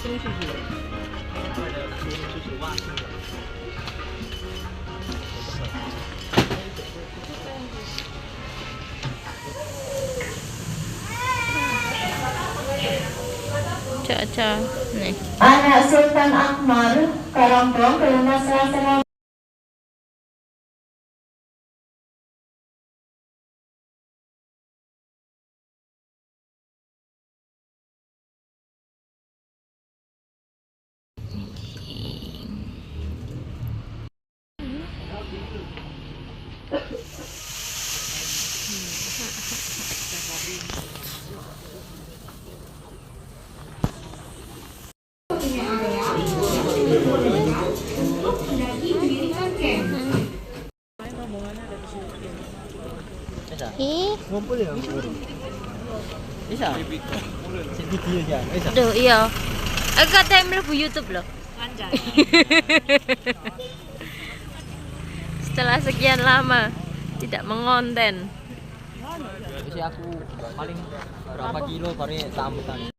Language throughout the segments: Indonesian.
生susu. Ada susu wasi. Caca nih. Anak Sultan Akmal Karompong ke rumah Selasa. Ngumpul ya? Bisa? Video aja, bisa? Aduh, iya. Aku katanya mlebu YouTube loh. Setelah sekian lama tidak mengonten. Jadi aku paling berapa kilo baru sambutan.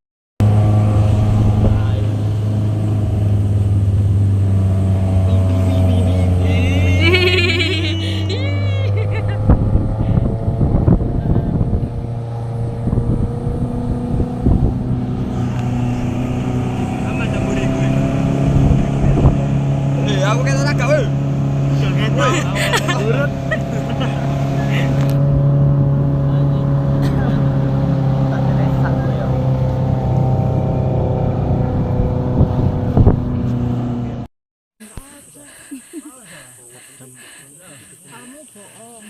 Aku kayak tak gawe. Urut. Kamu bohong.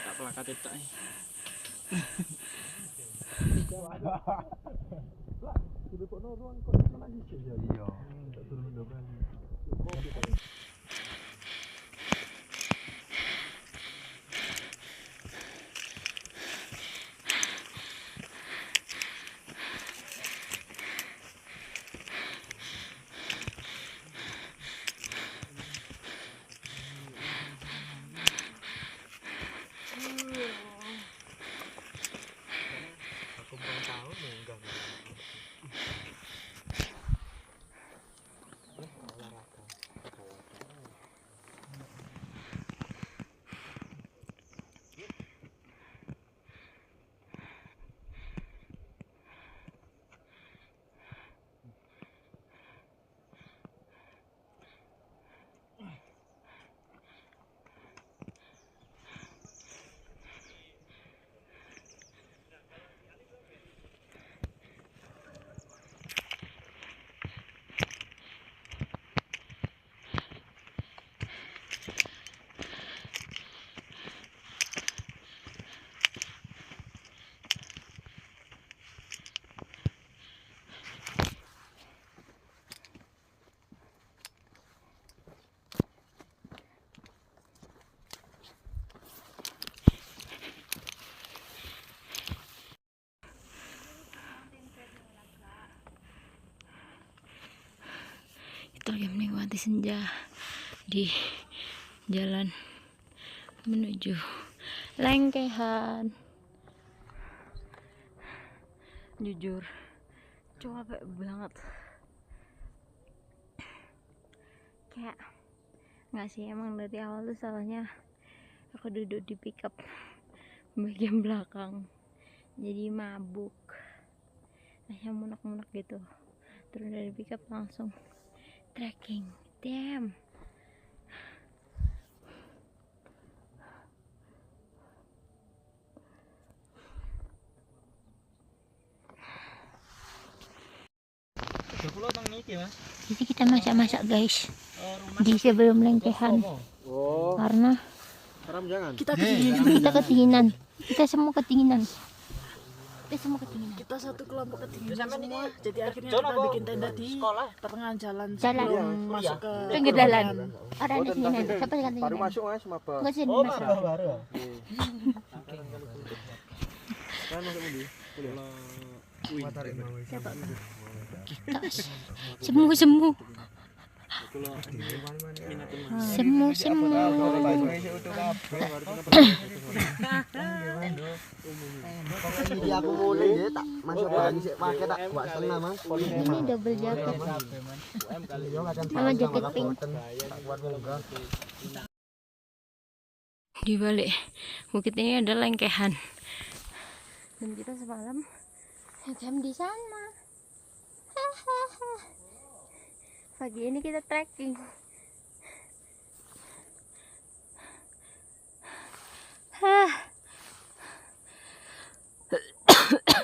Tak pelakat tak. Kita lagi menikmati senja di jalan menuju Lengkehan. Jujur capek banget, kayak nggak sih, emang dari awal tuh salahnya aku duduk di pickup bagian belakang jadi mabuk, rasanya munak-munak gitu. Turun dari pickup langsung trekking. Damn. Jadi kita masak-masak guys di sebelum Lengkehan. Karena kita ketinginan. Kita semua ketinginan. Kita satu kelompok ketinggian semua, jadi akhirnya kita bikin tenda di pertengahan jalan sebelum masuk ke pinggir jalan. Ada ketinginan. Siapa yang ketinginan? Baru masuk mas, maba. Enggak sih, Oh, masuk. baru. Kan masuk di. Semu. Semu. Jadi aku mulai ya tak masuk lagi sih pakai tak buat setengah Mas. Ini double jaket sama jaket pink. Di balik bukit ini ada lengkehan dan kita semalam ngecamp di sana. Pagi ini kita trekking.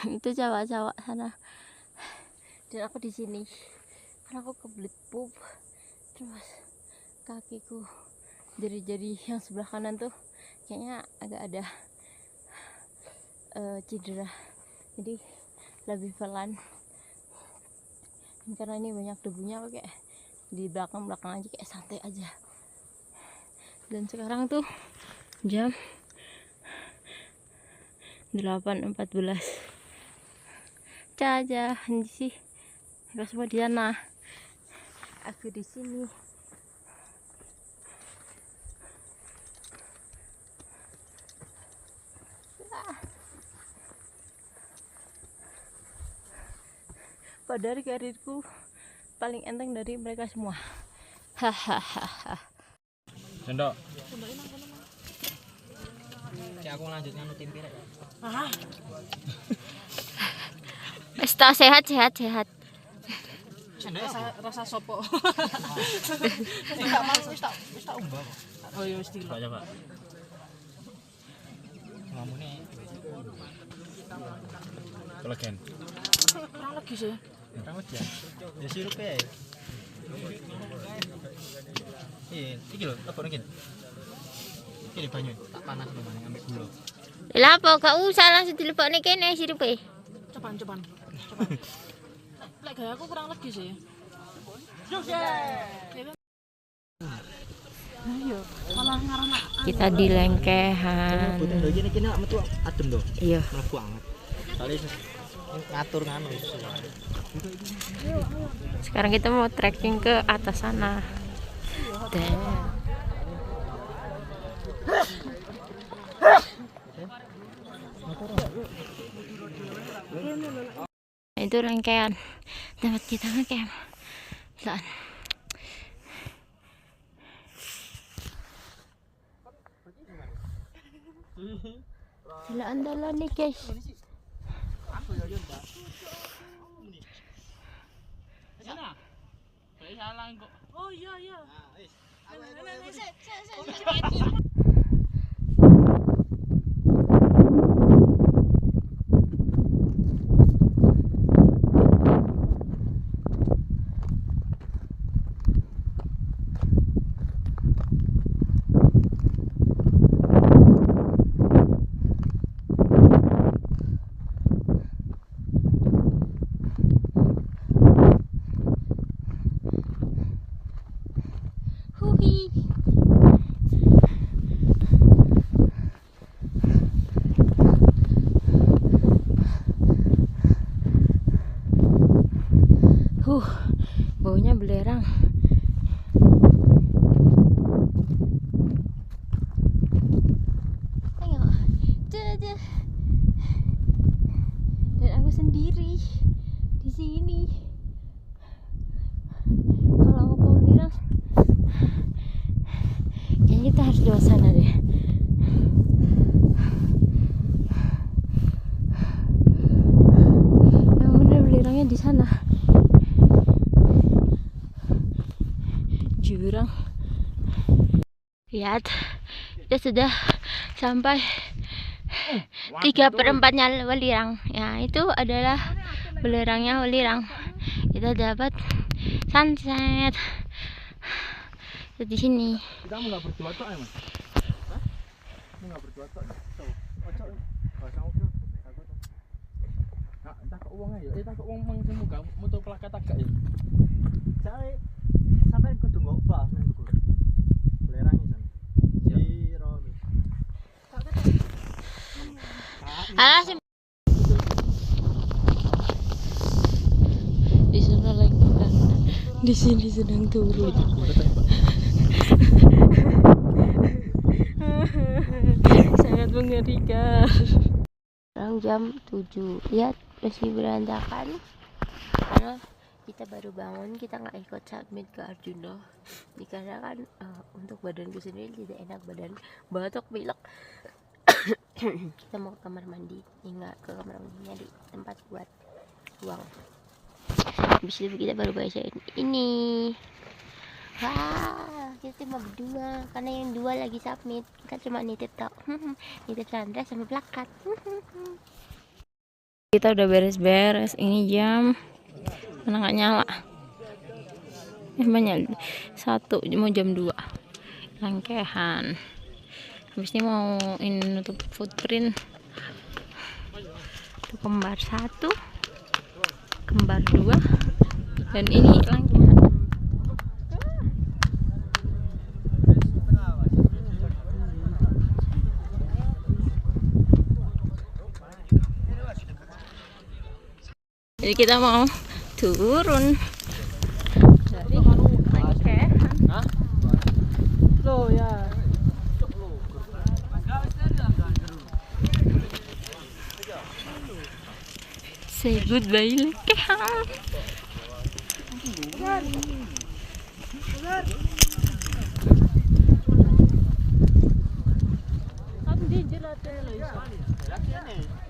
Itu cawak-cawak sana dan aku di sini karena aku kebelet pup, terus kakiku jari-jari yang sebelah kanan tuh kayaknya agak ada cedera, jadi lebih pelan. Dan karena ini banyak debunya, aku kayak di belakang aja kayak santai aja. Dan sekarang tuh jam 8.14. Caca sih, mereka semua di sana, aku di sini. Padahal karirku paling enteng dari mereka semua. Hahaha. Sendok. Ya aku lanjut nganu timpi rek. Wis tak sehat. Rasa sopo. Wis tak umbah. Oh ya wis Coba coba. Ngamune. Kolegen. kurang lagi sih. Kurang lagi ya. Ya sirup ya. Iki lho, apa niki? Iki banyu tak panas lho maneh ambek gula. Lah apa gak usah langsung dilebokne kene sirupe. Coban. Lek gaya aku kurang lagi sih. Ayo, malah ngarana. Kita di lengkehan. Putih lho iki nek metu adem to. Iya. Mlebu anget. Soale ngatur nganu. Sekarang kita mau trekking ke atas sana. Nah, itu rangkaian tempat kita ngecamp. Sila andalan nih guys. Oh iya. Huhi. Baunya belerang. Tengok. Tuh. Dan aku sendiri di sini. Kalau mau belerang, kayaknya kita harus lewat sana deh. Yang bener belerangnya di sana. Jurang. Lihat, kita sudah sampai 3/4-nya Welirang. Ya, itu adalah belerangnya Welirang. Kita dapat sunset di sini. Kita mau nggak berdua tok ya Mas? Hah? Mau nggak berdua tok? Tuh, ojo. Entah kok uangnya ya, entah kok uang mang semoga mutu plakat agak ya. Saya sampai kudu ngobah nang tuku. Belerangnya jan. Jiro. Alah sih. Di sana lagi di sini sedang turun. Sangat mengerikan. Sekarang jam 7. Lihat masih berantakan karena kita baru bangun, kita nggak ikut submit ke Arjuna dikarenakan untuk badanku sendiri tidak enak, badan batuk pilek. Kita mau ke kamar mandi, enggak ke kamar mandinya di tempat buat buang. Habis itu kita baru bacain ini. Wah, kita cuma berdua karena yang dua lagi submit, kita cuma nitip tok. Nitip Sandra sama plakat. Kita udah beres-beres, ini jam mana nggak nyala, banyak 1 mau jam 2 langkehan. Habis ini mau ini nutup footprint itu kembar 1, kembar 2, dan ini langkehan. Jadi kita mau turun dari langkehan. Loh ya. Say goodbye langkehan.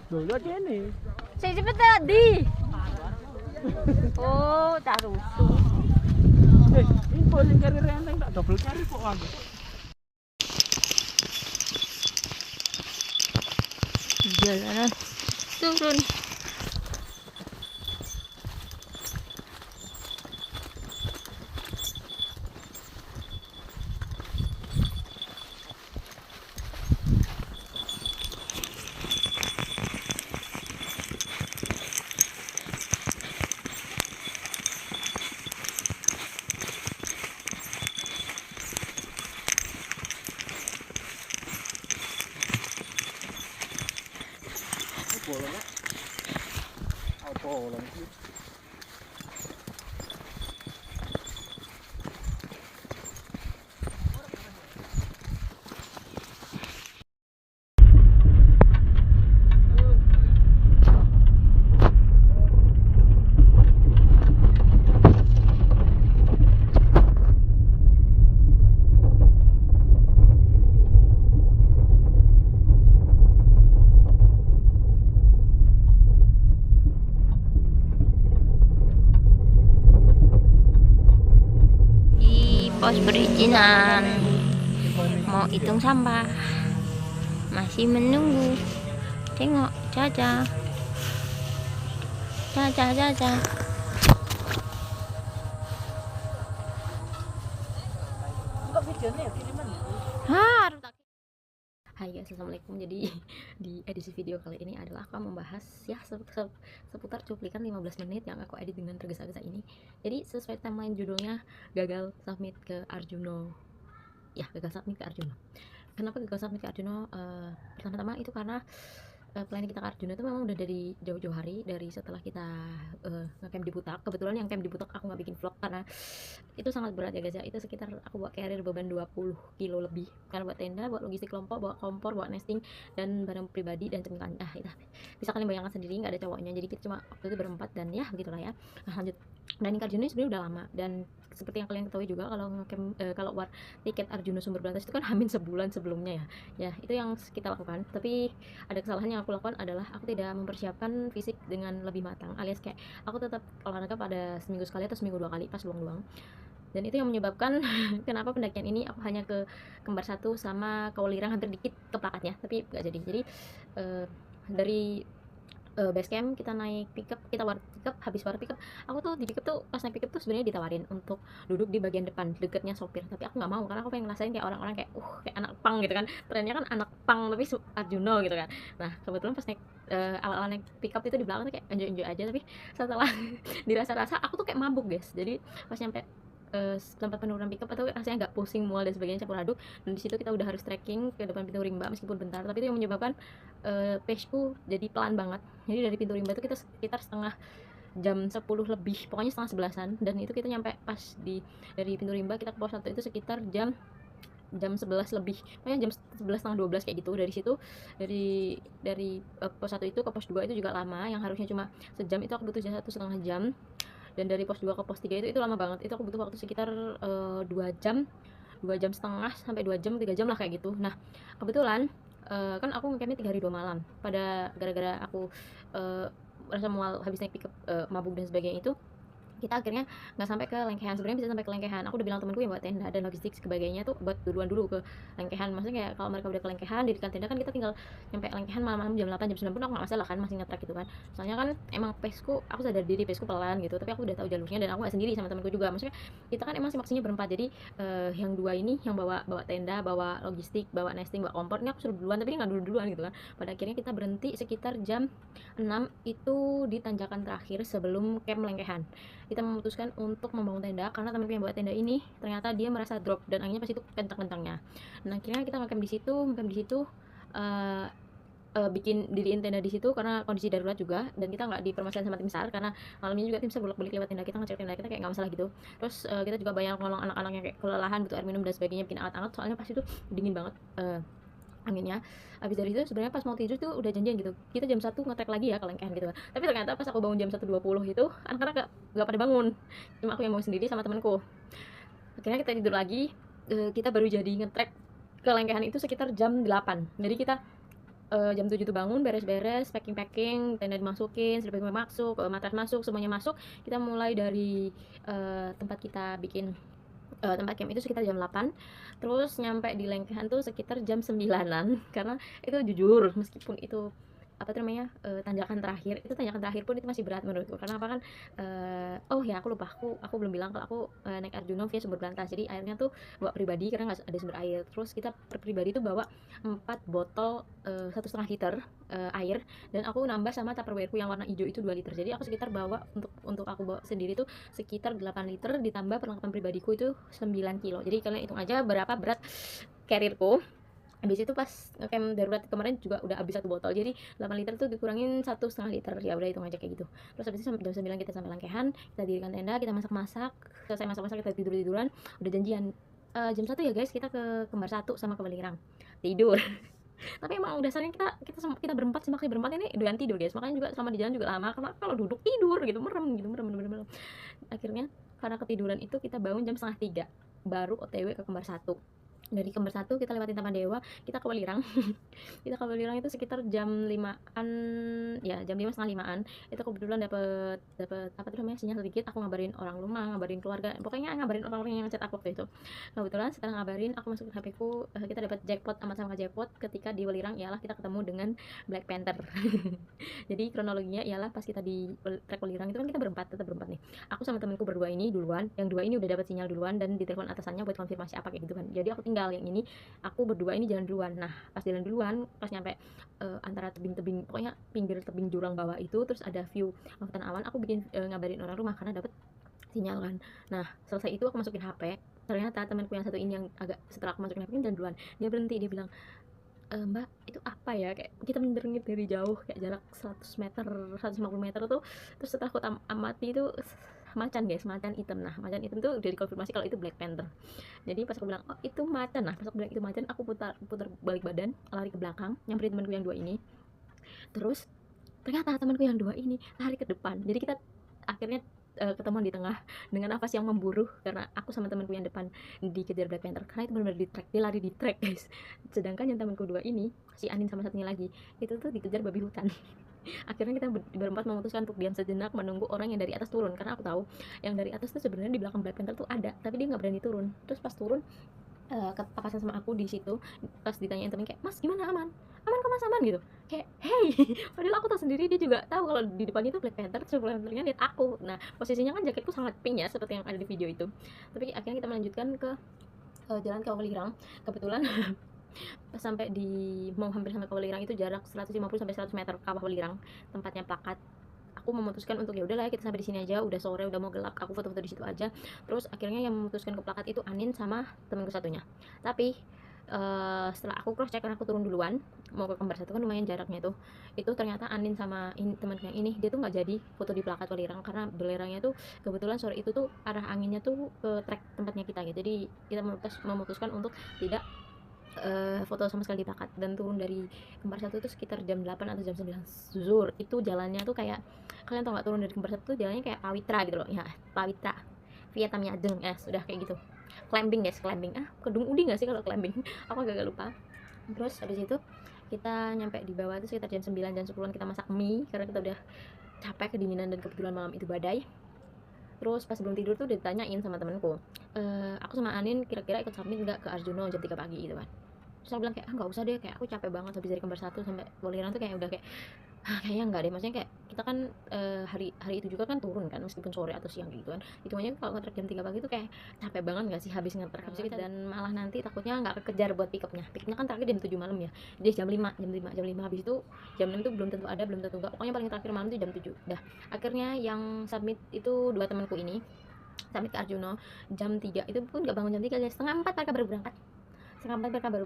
Loh lihat ini. Saya cepet tadi. Oh, taruh. Info sing kari renteng tak double kari kok aku. Jalanan turun. Pos perizinan, mau hitung sampah, masih menunggu. Tengok Caca, Caca. Hai guys, assalamualaikum. Jadi di edisi video kali ini adalah aku membahas ya seputar cuplikan 15 menit yang aku edit dengan tergesa-gesa ini. Jadi sesuai timeline judulnya, gagal submit ke Arjuna. Ya, gagal submit ke Arjuna. Kenapa gagal submit ke Arjuna? Pertama-tama itu karena planning kita ke Arjuna itu memang udah dari jauh-jauh hari, dari setelah kita ngecamp di Butak. Kebetulan yang camp di Butak aku nggak bikin vlog karena itu sangat berat ya guys ya. Itu sekitar aku bawa carrier beban 20 kilo lebih, karena buat tenda, buat logistik kelompok, bawa kompor, bawa nesting, dan barang pribadi dan cemilan. Itu bisa kalian bayangkan sendiri, nggak ada cowoknya, jadi kita cuma waktu itu berempat, dan ya begitulah ya. Nah lanjut, planning Arjuna ini sebenarnya udah lama, dan seperti yang kalian ketahui juga kalau war tiket Arjuna Sumber Berantas itu kan hamin sebulan sebelumnya ya itu yang kita lakukan. Tapi ada kesalahan yang aku lakukan adalah aku tidak mempersiapkan fisik dengan lebih matang, alias kayak aku tetap olahraga pada seminggu sekali atau seminggu 2 kali pas luang-luang, dan itu yang menyebabkan kenapa pendakian ini aku hanya ke kembar 1 sama ke Welirang, hampir dikit ke Plakatnya tapi nggak jadi. Dari base camp kita naik pickup, kita war pickup. Habis war pickup, aku tuh di pickup tuh, pas naik pickup tuh sebenarnya ditawarin untuk duduk di bagian depan dekatnya sopir, tapi aku nggak mau karena aku pengen ngerasain kayak orang-orang kayak kayak anak pang gitu kan, trennya kan anak pang tapi Arjuna gitu kan. Nah kebetulan pas naik awal-awal naik pickup itu di belakang tuh kayak enjoy aja, tapi setelah dirasa-rasa aku tuh kayak mabuk guys. Jadi pas nyampe tempat penurunan pickup atau rasanya agak pusing, mual dan sebagainya, campur aduk, dan di situ kita udah harus trekking ke depan pintu rimba meskipun bentar, tapi itu yang menyebabkan paceku jadi pelan banget. Jadi dari pintu rimba itu kita sekitar setengah jam 10 lebih, pokoknya setengah 11-an, dan itu kita nyampe pas dari pintu rimba kita ke pos 1 itu sekitar jam 11 lebih, pokoknya jam 11 setengah 12 kayak gitu. Dari situ dari pos 1 itu ke pos 2 itu juga lama, yang harusnya cuma sejam itu aku butuh 1,5 jam, dan dari pos 2 ke pos 3 itu lama banget, itu aku butuh waktu sekitar 2 jam 2,5 jam sampai 2 jam 3 jam lah kayak gitu. Nah kebetulan kan aku ngecampnya 3 hari 2 malam, pada gara-gara aku rasa mual habis naik pickup, mabuk dan sebagainya, itu kita akhirnya nggak sampai ke Lengkehan. Sebenarnya bisa sampai ke Lengkehan, aku udah bilang temanku yang buat tenda dan logistik sebagainya tuh buat duluan dulu ke Lengkehan. Maksudnya kayak kalau mereka udah ke Lengkehan dirikan tenda, kan kita tinggal nyampe Lengkehan malam-malam jam 8 jam 9 pun aku nggak masalah kan, masih nge-track gitu kan. Soalnya kan emang paceku, aku sadar diri paceku pelan gitu, tapi aku udah tahu jalurnya dan aku nggak sendiri sama temanku juga. Maksudnya kita kan emang maksinya berempat, jadi yang dua ini yang bawa tenda, bawa logistik, bawa nesting, bawa kompor, ini aku suruh duluan tapi dia nggak duluan gitu kan. Pada akhirnya kita berhenti sekitar jam 6 itu di tanjakan terakhir sebelum camp Lengkehan. Kita memutuskan untuk membangun tenda karena temanku yang buat tenda ini ternyata dia merasa drop dan anginnya pas itu kencang-kencangnya. Nah akhirnya kita ngecamp di situ, diriin tenda di situ karena kondisi darurat juga, dan kita nggak dipermasalahin sama tim SAR karena malamnya juga tim SAR bolak-balik lewat tenda kita, ngecek tenda kita kayak nggak masalah gitu. Terus kita juga banyak nolong anak-anak yang kayak kelelahan butuh air minum dan sebagainya, bikin anget-anget soalnya pas itu dingin banget anginnya. Abis dari itu sebenarnya pas mau tidur tuh udah janjian gitu, kita jam 1 nge-track lagi ya ke Lengkehan gitu kan. Tapi ternyata pas aku bangun jam 1.20 itu anak-anak gak pada bangun, cuma aku yang bangun sendiri sama temanku. Akhirnya kita tidur lagi, kita baru jadi nge-track ke Lengkehan itu sekitar jam 8. Jadi kita jam 7 tuh bangun, beres-beres, packing, tenda dimasukin, sleeping bag masuk, matras masuk, semuanya masuk. Kita mulai dari tempat kita bikin tempat camp itu sekitar jam 8, terus nyampe di Lengkehan tuh sekitar jam 9-an. Karena itu jujur, meskipun itu apa tuh namanya tanjakan terakhir pun itu masih berat menurutku. Karena apa kan oh ya aku lupa, aku belum bilang kalau aku naik Arjuna via sumber berantas. Jadi airnya tuh bawa pribadi karena nggak ada sumber air. Terus kita per pribadi tuh bawa 4 botol 1,5 liter air, dan aku nambah sama tupperwareku yang warna hijau itu 2 liter. Jadi aku sekitar bawa untuk aku bawa sendiri tuh sekitar 8 liter, ditambah perlengkapan pribadiku itu 9 kilo. Jadi kalian hitung aja berapa berat carrierku. Habis itu pas ngecamp darurat kemarin juga udah habis 1 botol, jadi 8 liter tuh dikurangin 1,5 liter, ya udah hitung aja kayak gitu. Terus habis itu jam 9 kita sampai Lengkehan, kita dirikan tenda, kita masak-masak, selesai masak-masak kita tidur-tiduran. Udah janjian jam 1 ya guys, kita ke Kembar 1 sama ke Welirang tidur. Tapi emang udah sering kita berempat ini doyan tidur guys, makanya juga selama di jalan juga lama, karena kalau duduk tidur gitu merem. Akhirnya karena ketiduran itu kita bangun jam 2:30 baru OTW ke Kembar 1. Dari Kembar 1 kita lewatin Taman Dewa, kita ke Welirang. Kita ke Welirang itu sekitar jam 5-an ya, jam 5 setengah 5-an. Itu kebetulan dapet apa tuh namanya, sinyal sedikit. Aku ngabarin orang rumah, ngabarin keluarga, pokoknya ngabarin orang-orang yang chat aku waktu itu. Kebetulan setelah ngabarin, aku masukin HP ku, kita dapat jackpot, amat sama jackpot ketika di Welirang ialah kita ketemu dengan Black Panther. Jadi kronologinya ialah pas kita di trek Welirang itu kan kita tetap berempat nih. Aku sama temanku berdua ini duluan, yang dua ini udah dapat sinyal duluan dan ditelepon atasannya buat konfirmasi apa kayak gitu kan. Jadi aku tinggal yang ini, aku berdua ini jalan duluan. Nah pas jalan duluan, pas nyampe antara tebing-tebing, pokoknya pinggir tebing jurang bawah itu, terus ada view lautan awan, aku bikin ngabarin orang rumah karena dapet sinyal kan. Nah selesai itu aku masukin HP, ternyata temanku yang satu ini yang agak setelah aku masukin HP ini jalan duluan, dia berhenti, dia bilang mbak itu apa ya, kayak kita mendengar dari jauh kayak jarak 100 meter 150 meter tuh. Terus setelah aku amati itu macan guys, macan hitam. Nah macan hitam tuh udah dikonfirmasi kalau itu Black Panther. Jadi pas aku bilang oh itu macan, nah pas aku bilang itu macan, aku putar balik badan, lari ke belakang, nyamperin temanku yang dua ini. Terus ternyata temanku yang dua ini lari ke depan, jadi kita akhirnya ketemuan di tengah dengan nafas yang memburu karena aku sama temanku yang depan dikejar Black Panther, karena itu benar-benar di track, dia lari di track guys. Sedangkan yang temanku dua ini, si Anin sama satunya lagi, itu tuh dikejar babi hutan. Akhirnya kita berempat memutuskan untuk diam sejenak menunggu orang yang dari atas turun, karena aku tahu yang dari atas tuh sebenarnya di belakang Black Panther tuh ada, tapi dia nggak berani turun. Terus pas turun kepapasan sama aku di situ, pas ditanyain temen kayak mas gimana, aman kok mas, aman gitu, kayak hey. Padahal aku tahu sendiri dia juga tahu kalau di depannya itu Black Panther, terus Black Panthernya lihat aku. Nah posisinya kan jaketku sangat pink ya seperti yang ada di video itu. Tapi akhirnya kita melanjutkan ke jalan ke Welirang. Kebetulan pas sampai mau hampir sampai ke Welirang itu jarak 150 sampai 100 meter ke bawah Welirang tempatnya plakat. Aku memutuskan untuk ya udahlah kita sampai di sini aja, udah sore udah mau gelap, aku foto-foto di situ aja. Terus akhirnya yang memutuskan ke plakat itu Anin sama temanku satunya. Tapi setelah aku cross check karena aku turun duluan mau ke kembar satu kan lumayan jaraknya itu ternyata Anin sama teman yang ini dia tuh nggak jadi foto di plakat Welirang karena belerangnya tuh kebetulan sore itu tuh arah anginnya tuh ke trek tempatnya kita gitu. Jadi kita memutuskan untuk tidak foto sama sekali di plakat dan turun dari kembar satu itu sekitar jam 8 atau jam 9 zuhur. Itu jalannya tuh kayak, kalian tau nggak, turun dari kembar satu tuh jalannya kayak pawitra gitu loh ya, pawitra Vietnamnya Adeng ya, sudah kayak gitu. Climbing guys, climbing. Kedung Udi nggak sih kalau climbing? Aku agak lupa. Terus habis itu kita nyampe di bawah itu sekitar jam 9 jam 10-an kita masak mie karena kita udah capek kedinginan dan kebetulan malam itu badai. Terus pas sebelum tidur tuh ditanyain sama temenku, aku sama Anin kira-kira ikut submit nggak ke Arjuno jam 3 pagi gitu kan. Terus aku bilang kayak nggak usah deh, kayak aku capek banget habis dari kembar satu sampai Welirang tuh kayak udah kayak kayaknya enggak deh, maksudnya kayak kita kan hari itu juga kan turun kan meskipun sore atau siang gitu kan, hitungannya kalau nge-trek jam 3 pagi tuh kayak capek banget nggak sih habis nge-trek habis itu, dan malah nanti takutnya nggak kekejar buat pickupnya kan terakhir jam 7 malam ya, jadi jam 5 habis itu jam 6 tuh belum tentu ada, belum tentu enggak, pokoknya paling terakhir malam tuh jam 7 dah. Akhirnya yang submit itu dua temanku ini submit ke Arjuno jam 3, itu pun nggak bangun jam 3 guys, setengah 4 mereka baru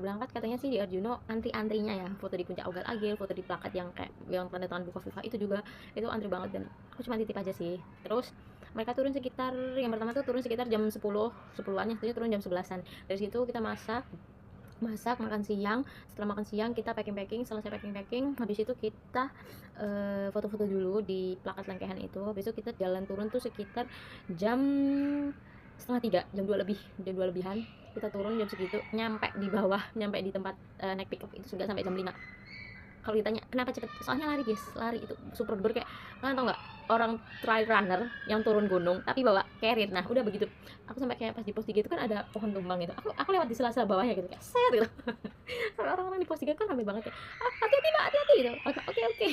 berangkat. Katanya sih di Arjuno antrinya ya, foto di puncak Ugal Agil, foto di plakat yang kayak yang tanda tangan buku FIFA itu juga itu antri banget, dan aku cuma titip aja sih. Terus mereka turun sekitar, yang pertama tuh turun sekitar jam 10-an ya, turun jam 11-an. Dari situ kita masak makan siang. Setelah makan siang kita packing, selesai packing, habis itu kita foto-foto dulu di plakat Lengkehan itu. Habis itu kita jalan turun tuh sekitar jam setengah 3, jam 2 lebihan kita turun jam segitu, nyampe di tempat naik pickup itu sudah sampai jam 5. Kalau ditanya kenapa cepet, soalnya lari guys, lari itu super dur, kayak kalian tau nggak orang trail runner yang turun gunung tapi bawa carrier. Nah udah begitu aku sampai kayak pas di pos 3 itu kan ada pohon tumbang gitu, aku lewat di sela-sela bawahnya gitu kayak set gitu. Sampai orang-orang di pos 3 kan ramai banget kayak hati-hati mbak, hati-hati gitu. Oke.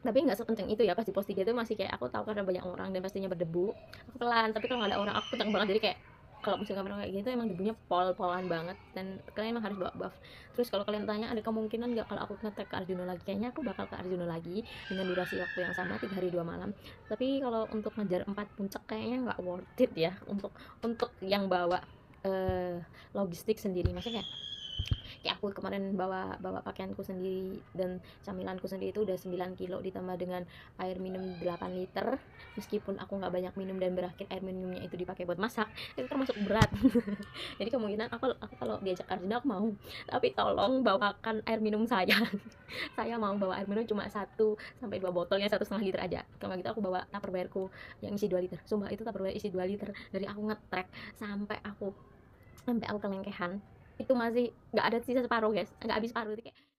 Tapi nggak sekenceng itu ya, pas di pos 3 itu masih kayak aku tahu karena banyak orang dan pastinya berdebu, aku pelan, tapi kalau nggak ada orang aku kenceng banget. Jadi kayak kalau musim kamera kayak gitu emang debunya pol-polan banget dan kalian emang harus bawa buff. Terus kalau kalian tanya ada kemungkinan nggak kalau aku nge-trek ke Arjuno lagi, kayaknya aku bakal ke Arjuno lagi dengan durasi waktu yang sama 3 hari 2 malam. Tapi kalau untuk ngejar 4 puncak kayaknya nggak worth it ya untuk yang bawa logistik sendiri, maksudnya kayak aku kemarin bawa pakaianku sendiri dan camilanku sendiri itu udah 9 kilo ditambah dengan air minum 8 liter, meskipun aku nggak banyak minum dan berakhir air minumnya itu dipakai buat masak, itu termasuk berat. Jadi kemungkinan aku kalau diajak Arjuna aku mau, tapi tolong bawakan air minum saya. Saya mau bawa air minum cuma 1-2 botolnya 1,5 liter aja. Kalau nggak gitu aku bawa tupperwareku yang isi 2 liter. Sumpah itu tupperware isi 2 liter dari aku nge-trek sampai aku ke Lengkehan itu masih nggak ada sisa separuh guys, nggak habis separuh. Itu kayak